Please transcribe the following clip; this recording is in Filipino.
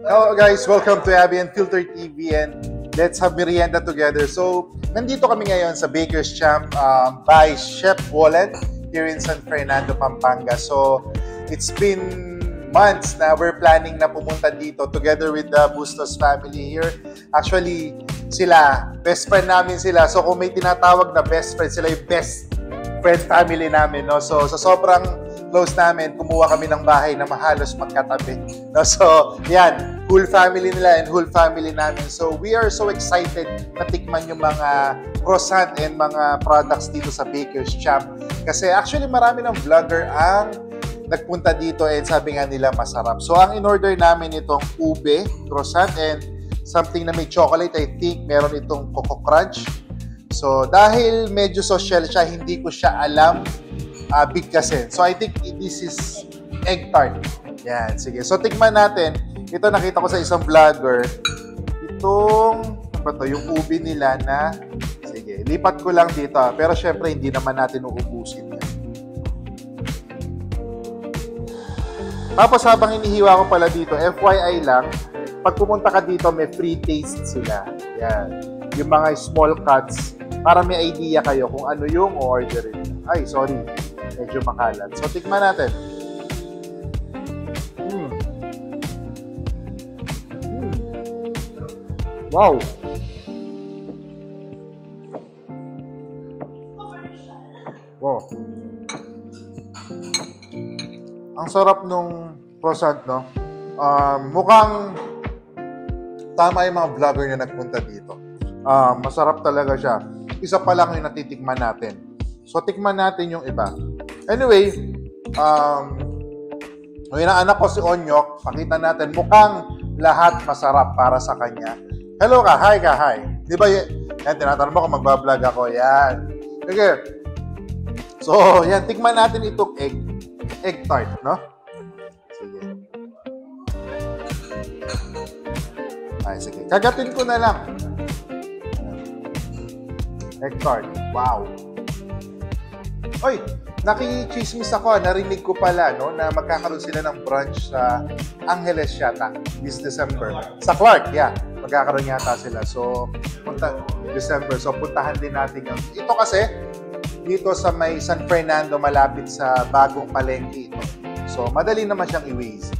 Hello guys, welcome to Abby and Filter TV and let's have merienda together. So, nandito kami ngayon sa Baker's Champ by Chef Wallen here in San Fernando, Pampanga. So, it's been months na we're planning na pumunta dito together with the Bustos family here. Actually, sila, best friend namin sila. So, kung may tinatawag na best friend, sila yung best friend family namin. No? So, sa sobrang close namin, kumuha kami ng bahay na mahalos magkatabi. No? So, yan, whole family nila and whole family namin. So, we are so excited na tikman yung mga croissant and mga products dito sa Baker's Champ. Kasi actually, marami ng vlogger ang nagpunta dito and sabi nga nila masarap. So, ang in-order namin itong ube, croissant, and something na may chocolate. I think meron itong Coco Crunch. So, dahil medyo social siya, hindi ko siya alam bigkasin. So, I think this is egg tart. Yan, sige. So, tikman natin. Ito, nakita ko sa isang vlogger. Itong, ano to, yung ube nila na, sige, lipat ko lang dito. Pero, syempre, hindi naman natin uubusin yan. Tapos, habang inihiwa ko pala dito, FYI lang, pag pumunta ka dito, may free taste sila. Yan. Yung mga small cuts, para may idea kayo kung ano yung orderin. Ay, sorry. Medyo makalat. So, tikman natin. Wow! Wow! Ang sarap nung croissant, no? Mukhang tama yung mga vlogger na nagpunta dito. Masarap talaga siya. Isa pa lang yung natitikman natin. So, tikman natin yung iba. Anyway, yung anak ko si Onyok, pakita natin, mukhang lahat masarap para sa kanya. Hello ka, hi ka, hi. Di ba, yan, tinatanong mo kung magbablog ako, yan. Okay. So, yan, tikman natin itong egg tart, no? Sige. Ay, sige. Kagatin ko na lang. Egg tart. Wow. Oy, nakikichismis ako, narinig ko pala, no, na magkakaroon sila ng brunch sa Angeles yata this December. Sa Clark, yeah, magkakaroon yata sila. So, December. So, puntahan din natin yun. Ito kasi, dito sa may San Fernando, malapit sa bagong palengke ito. So, madali naman siyang i-waste.